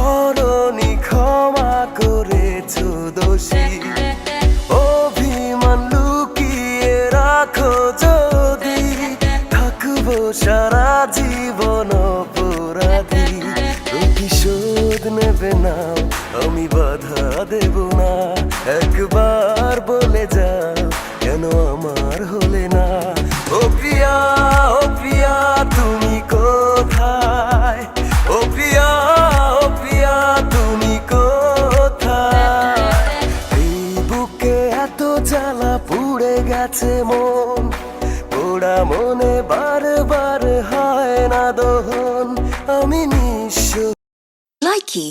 ধরণী ক্ষমা করেছো দোষী, অভিমান লুকিয়ে রাখো যদি, থাকবো সারা জীবন অপরাধী। প্রতিশোধ নেবে না, আমি বাধা দেব না, একবার বলে যাও কেন আমার হলে না। ও প্রিয়া, ও প্রিয়া তুমি কোথায়, ও প্রিয়া, ও প্রিয়া তুমি কোথায়। এই বুকে এত জ্বালা পুড়ে গেছে মন, পোড়া মনে বারবার হয় না দহন, আমি নিঃস্ব। Likey